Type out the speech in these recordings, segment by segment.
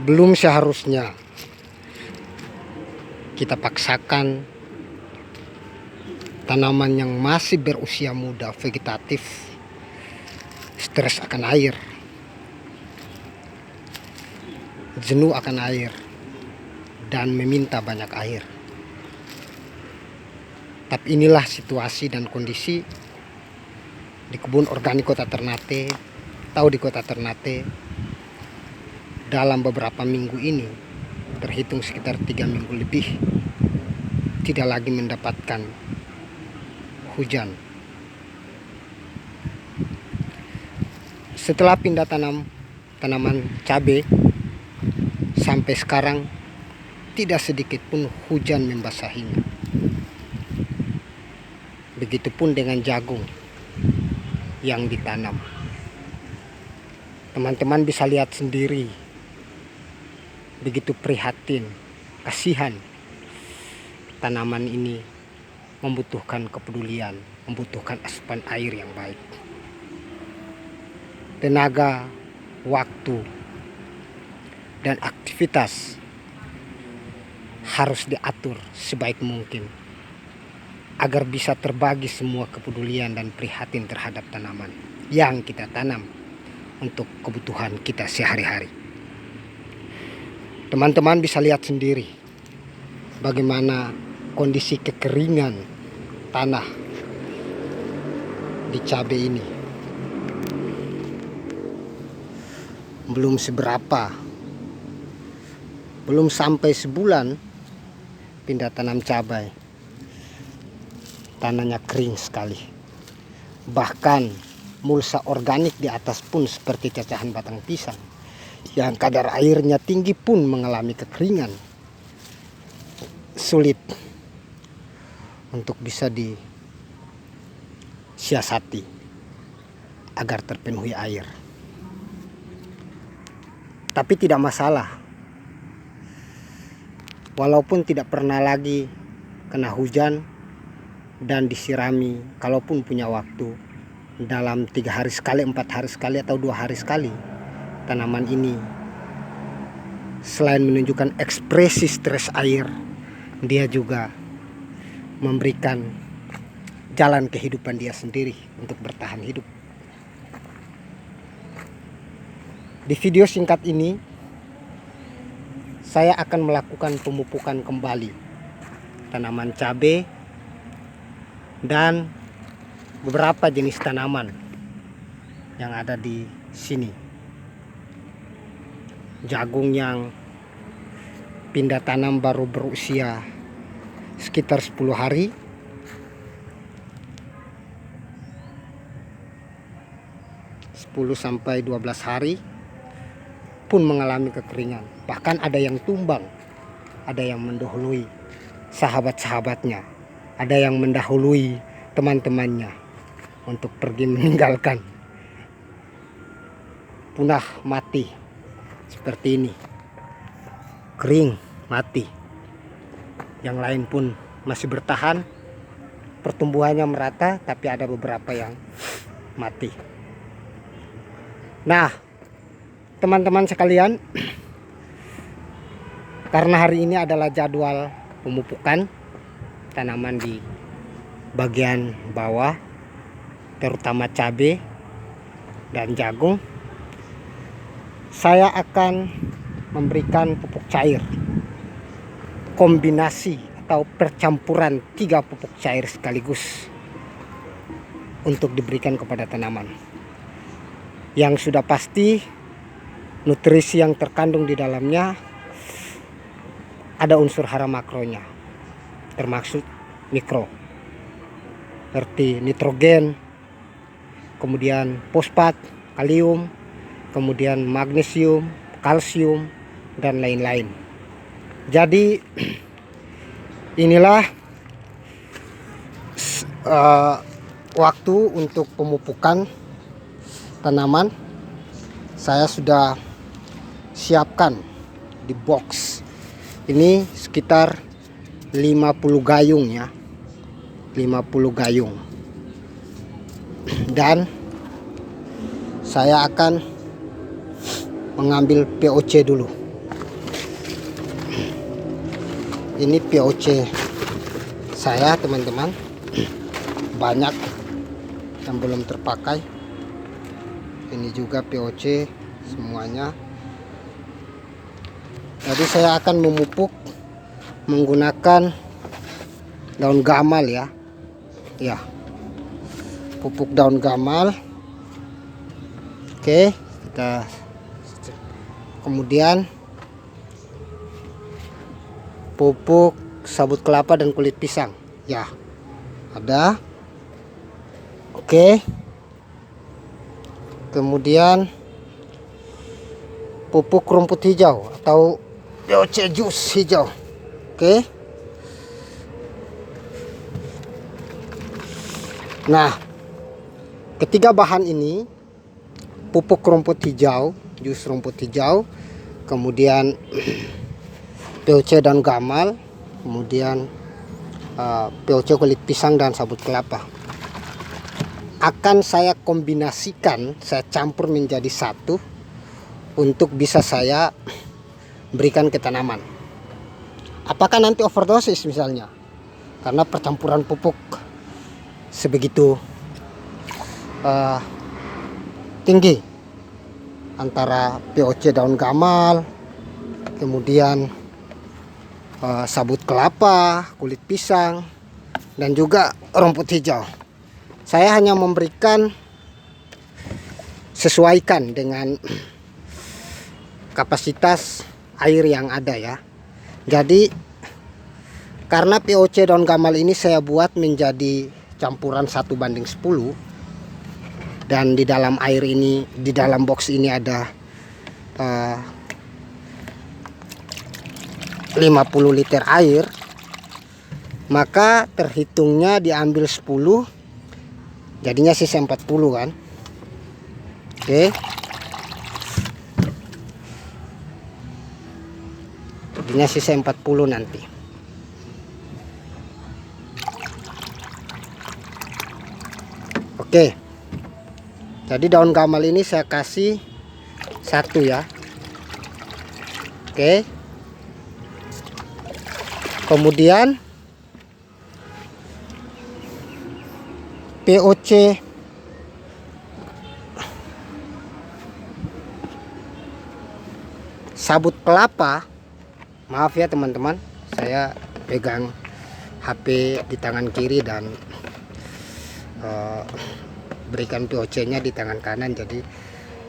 Belum seharusnya kita paksakan tanaman yang masih berusia muda vegetatif stres akan air, jenuh akan air, dan meminta banyak air. Tapi inilah situasi dan kondisi di kebun organik Kota Ternate atau di Kota Ternate dalam beberapa minggu ini, terhitung sekitar 3 minggu lebih, tidak lagi mendapatkan hujan. Setelah pindah tanaman cabai, sampai sekarang tidak sedikit pun hujan membasahinya. Begitupun dengan jagung yang ditanam. Teman-teman bisa lihat sendiri, begitu prihatin, kasihan. Tanaman ini membutuhkan kepedulian, membutuhkan asupan air yang baik. Tenaga, waktu, dan aktivitas harus diatur sebaik mungkin agar bisa terbagi semua kepedulian dan prihatin terhadap tanaman yang kita tanam untuk kebutuhan kita sehari-hari. Teman-teman bisa lihat sendiri bagaimana kondisi kekeringan tanah di cabai ini. Belum seberapa, belum sampai sebulan pindah tanam cabai, tanahnya kering sekali. Bahkan mulsa organik di atas pun seperti cacahan batang pisang yang kadar airnya tinggi pun mengalami kekeringan. Sulit untuk bisa disiasati agar terpenuhi air. Tapi tidak masalah, walaupun tidak pernah lagi kena hujan dan disirami, kalaupun punya waktu dalam 3 hari sekali, 4 hari sekali, atau 2 hari sekali, tanaman ini selain menunjukkan ekspresi stres air, dia juga memberikan jalan kehidupan dia sendiri untuk bertahan hidup. Di video singkat ini saya akan melakukan pemupukan kembali tanaman cabai dan beberapa jenis tanaman yang ada di sini. Jagung yang pindah tanam baru berusia sekitar 10 hari. Sampai 12 hari pun mengalami kekeringan. Bahkan ada yang tumbang, ada yang mendahului sahabat-sahabatnya, ada yang mendahului teman-temannya untuk pergi meninggalkan, punah mati seperti ini, kering mati. Yang lain pun masih bertahan, pertumbuhannya merata, tapi ada beberapa yang mati. Nah, teman-teman sekalian, karena hari ini adalah jadwal pemupukan tanaman di bagian bawah, terutama cabai dan jagung, saya akan memberikan pupuk cair, kombinasi atau percampuran 3 pupuk cair sekaligus untuk diberikan kepada tanaman. Yang sudah pasti nutrisi yang terkandung di dalamnya ada unsur hara makronya, termasuk mikro, seperti nitrogen, kemudian fosfat, kalium, kemudian magnesium, kalsium, dan lain-lain. Jadi inilah waktu untuk pemupukan tanaman. Saya sudah siapkan di box ini sekitar 50 gayung ya, 50 gayung. Dan saya akan mengambil POC dulu. Ini POC saya teman-teman, banyak yang belum terpakai. Ini juga POC semuanya. Jadi saya akan memupuk menggunakan daun gamal ya. Ya, pupuk daun gamal. Oke, kita kemudian pupuk sabut kelapa dan kulit pisang. Ya, ada. Oke. Kemudian pupuk rumput hijau atau POC jus hijau. Oke. Nah, ketiga bahan ini, pupuk rumput hijau, jus rumput hijau, kemudian POC daun gamal, kemudian POC kulit pisang dan sabut kelapa, akan saya kombinasikan, saya campur menjadi satu untuk bisa saya berikan ke tanaman. Apakah nanti overdosis misalnya karena percampuran pupuk sebegitu tinggi antara POC daun gamal, kemudian sabut kelapa, kulit pisang, dan juga rumput hijau. Saya hanya memberikan, sesuaikan dengan kapasitas air yang ada ya. Jadi karena POC daun gamal ini saya buat menjadi campuran 1:10, dan di dalam air ini, di dalam box ini ada 50 liter air, maka terhitungnya diambil 10, jadinya sisa 40 kan. Oke, jadinya sisa 40 nanti. Oke, jadi daun gamal ini saya kasih 1 ya. Oke, kemudian POC sabut kelapa, maaf ya teman-teman, saya pegang HP di tangan kiri dan berikan POC nya di tangan kanan, jadi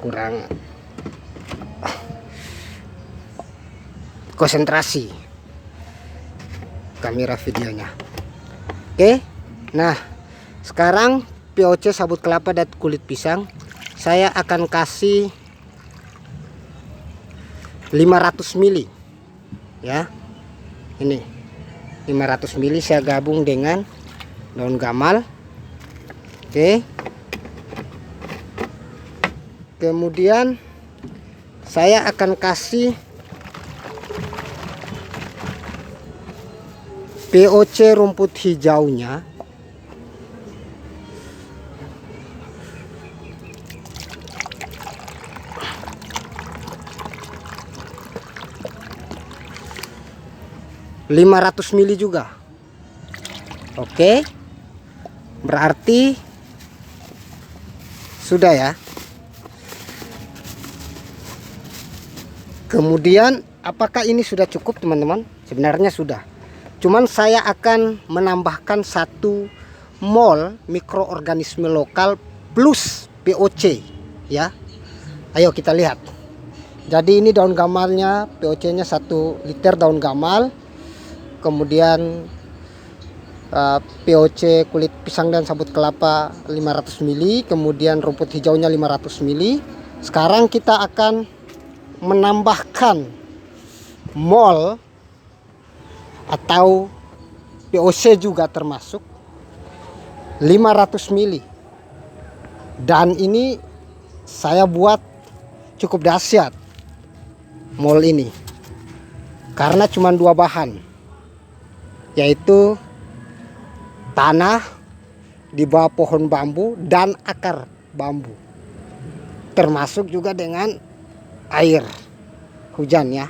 kurang konsentrasi kamera videonya. Oke, nah sekarang POC sabut kelapa dan kulit pisang saya akan kasih 500 ml ya. Ini 500 ml saya gabung dengan daun gamal. Oke, kemudian saya akan kasih POC rumput hijaunya (500 ml) juga. Oke, berarti sudah ya. Kemudian apakah ini sudah cukup teman-teman? Sebenarnya sudah. Cuman saya akan menambahkan 1 mol mikroorganisme lokal plus POC ya. Ayo kita lihat. Jadi ini daun gamalnya, POC nya 1 liter daun gamal, kemudian POC kulit pisang dan sabut kelapa 500 ml, kemudian rumput hijaunya 500 ml. Sekarang kita akan menambahkan mol atau POC juga termasuk 500 ml. Dan ini saya buat cukup dahsyat mol ini karena cuma 2 bahan, yaitu tanah di bawah pohon bambu dan akar bambu, termasuk juga dengan air hujan ya,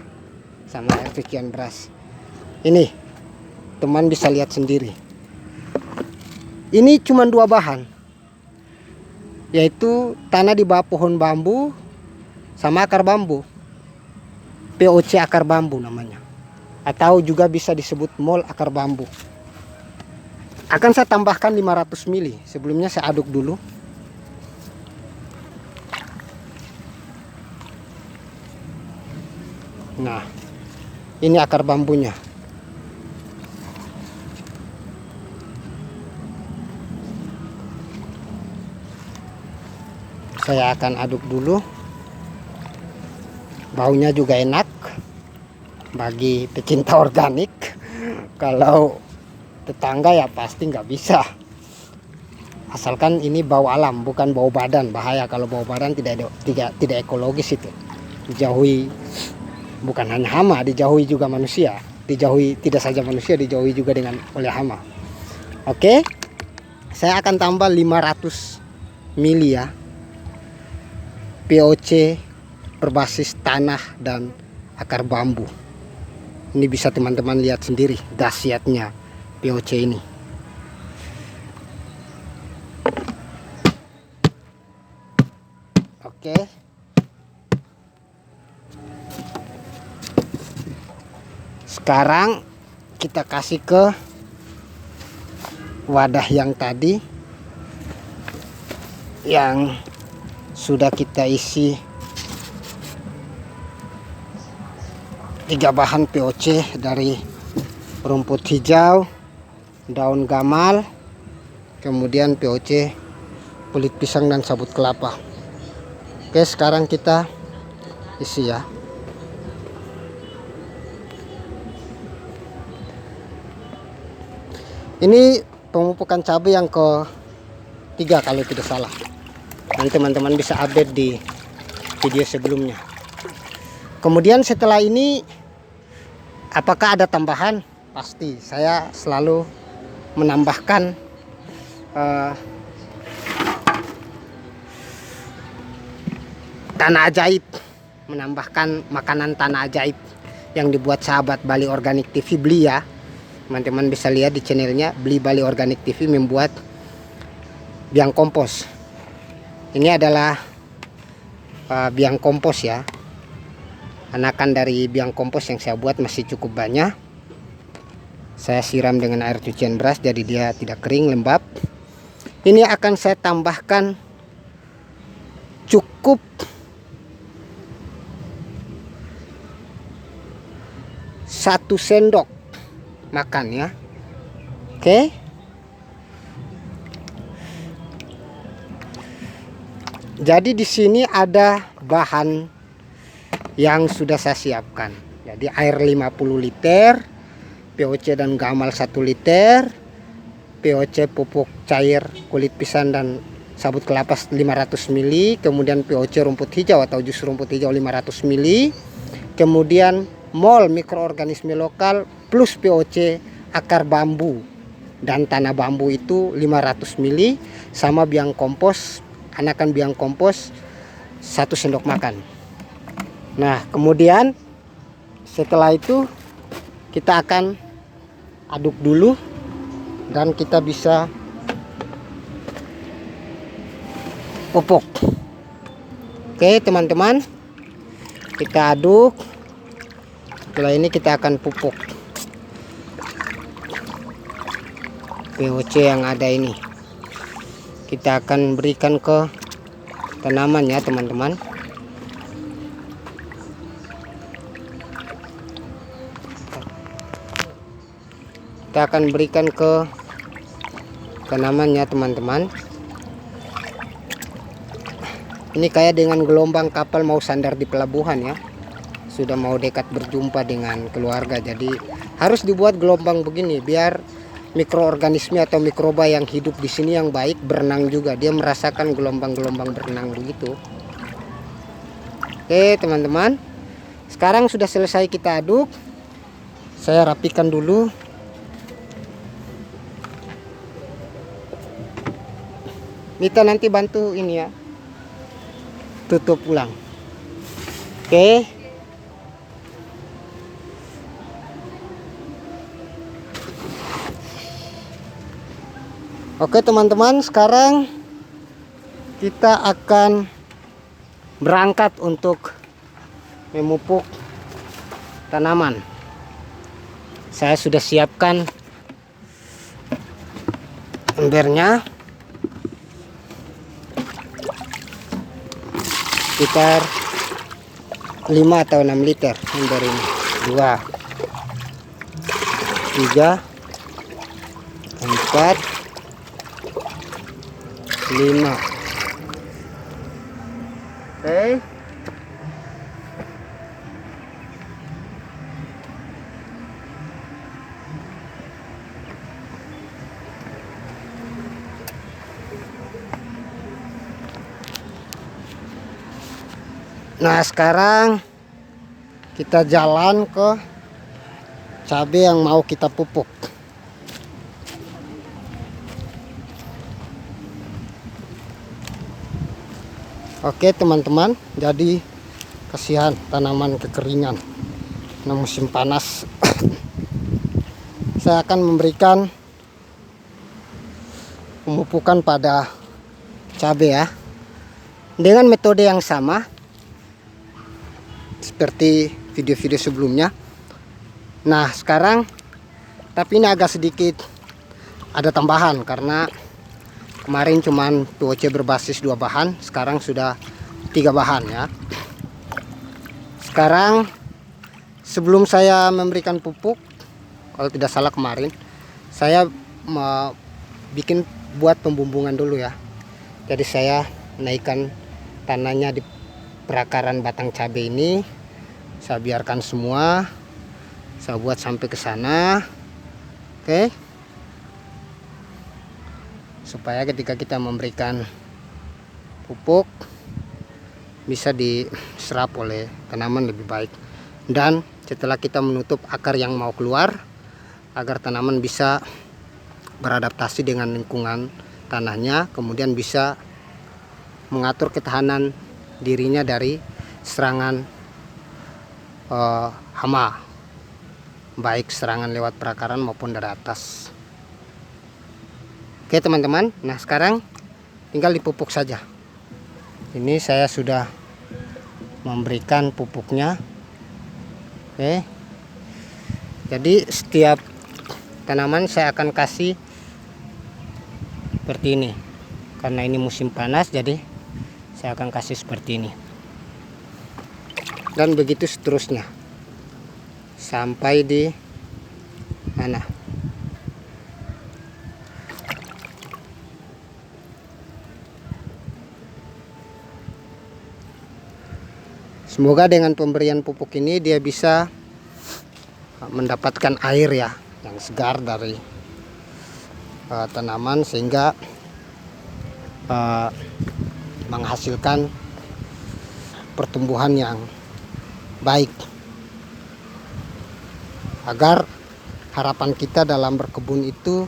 sama air cucian beras. Ini teman bisa lihat sendiri. Ini cuma 2 bahan, yaitu tanah di bawah pohon bambu sama akar bambu. POC akar bambu namanya, atau juga bisa disebut mol akar bambu. Akan saya tambahkan 500 ml. Sebelumnya saya aduk dulu. Nah, ini akar bambunya. Saya akan aduk dulu. Baunya juga enak bagi pecinta organik. Kalau tetangga ya pasti nggak bisa. Asalkan ini bau alam, bukan bau badan. Bahaya kalau bau badan, tidak ekologis itu. Dijauhi, bukan hanya hama, dijauhi juga manusia. Dijauhi tidak saja manusia, dijauhi juga oleh hama. Oke, saya akan tambah 500 ml ya. POC berbasis tanah dan akar bambu. Ini bisa teman-teman lihat sendiri dahsyatnya POC ini. Oke. Sekarang kita kasih ke wadah yang tadi yang sudah kita isi 3 bahan POC dari rumput hijau, daun gamal, kemudian POC kulit pisang dan sabut kelapa. Oke, sekarang kita isi ya. Ini pemupukan cabai yang ke-3 kalau tidak salah. Nanti teman-teman bisa update di video sebelumnya. Kemudian setelah ini, apakah ada tambahan? Pasti saya selalu menambahkan tanah ajaib, menambahkan makanan tanah ajaib yang dibuat sahabat Bali Organik TV. Beli ya, teman-teman bisa lihat di channelnya, Beli Bali Organik TV membuat biang kompos. Ini adalah biang kompos ya. Anakan dari biang kompos yang saya buat masih cukup banyak. Saya siram dengan air cucian beras jadi dia tidak kering, lembab. Ini akan saya tambahkan cukup 1 sendok makan ya. Oke. Jadi di sini ada bahan yang sudah saya siapkan. Jadi air 50 liter, POC dan gamal 1 liter, POC pupuk cair kulit pisang dan sabut kelapa 500 ml, kemudian POC rumput hijau atau jus rumput hijau 500 ml, kemudian mol mikroorganisme lokal plus POC akar bambu dan tanah bambu itu 500 ml, sama biang kompos, anakan biang kompos 1 sendok makan. Nah, kemudian setelah itu kita akan aduk dulu dan kita bisa pupuk. Oke teman-teman, kita aduk. Setelah ini kita akan pupuk POC yang ada ini. Kita akan berikan ke tanaman ya teman-teman. Kita akan berikan ke tanamannya teman-teman. Ini kayak dengan gelombang kapal mau sandar di pelabuhan ya. Sudah mau dekat berjumpa dengan keluarga. Jadi harus dibuat gelombang begini biar mikroorganisme atau mikroba yang hidup di sini yang baik berenang juga. Dia merasakan gelombang-gelombang berenang begitu. Oke teman-teman. Sekarang sudah selesai kita aduk. Saya rapikan dulu. Mita nanti bantu ini ya, tutup ulang. Oke. Oke teman-teman, sekarang kita akan berangkat untuk memupuk tanaman. Saya sudah siapkan embernya sekitar 5 atau 6 liter ember ini. 2 3 4 5. Oke. Nah, sekarang kita jalan ke cabai yang mau kita pupuk. Oke teman-teman, jadi kasihan tanaman kekeringan nah musim panas. Saya akan memberikan pemupukan pada cabai ya, dengan metode yang sama seperti video-video sebelumnya. Nah sekarang, tapi ini agak sedikit ada tambahan karena kemarin cuman POC berbasis 2 bahan, sekarang sudah 3 bahan ya. Sekarang sebelum saya memberikan pupuk, kalau tidak salah kemarin saya mau buat pembumbungan dulu ya. Jadi saya naikkan tanahnya di perakaran batang cabai ini, saya biarkan semua, saya buat sampai ke sana. Oke, supaya ketika kita memberikan pupuk bisa diserap oleh tanaman lebih baik. Dan setelah kita menutup akar yang mau keluar, agar tanaman bisa beradaptasi dengan lingkungan tanahnya, kemudian bisa mengatur ketahanan dirinya dari serangan hama, baik serangan lewat perakaran maupun dari atas. Oke teman-teman, nah sekarang tinggal dipupuk saja. Ini saya sudah memberikan pupuknya. Oke, jadi setiap tanaman saya akan kasih seperti ini. Karena ini musim panas, jadi saya akan kasih seperti ini. Dan begitu seterusnya sampai di mana. Semoga dengan pemberian pupuk ini dia bisa mendapatkan air ya yang segar dari tanaman, sehingga menghasilkan pertumbuhan yang baik, agar harapan kita dalam berkebun itu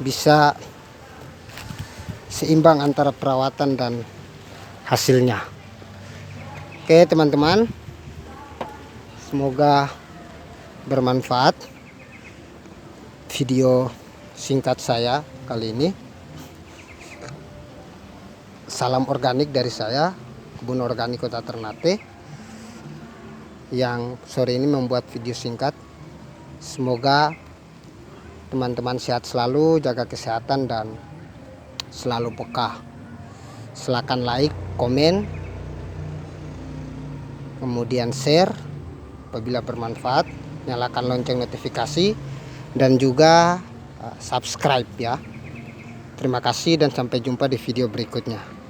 bisa seimbang antara perawatan dan hasilnya. Oke teman-teman, semoga bermanfaat video singkat saya kali ini. Salam organik dari saya, Kebun Organik Kota Ternate, yang sore ini membuat video singkat. Semoga teman-teman sehat selalu, jaga kesehatan dan selalu peka. Silakan like, komen, kemudian share apabila bermanfaat, nyalakan lonceng notifikasi, dan juga subscribe ya. Terima kasih dan sampai jumpa di video berikutnya.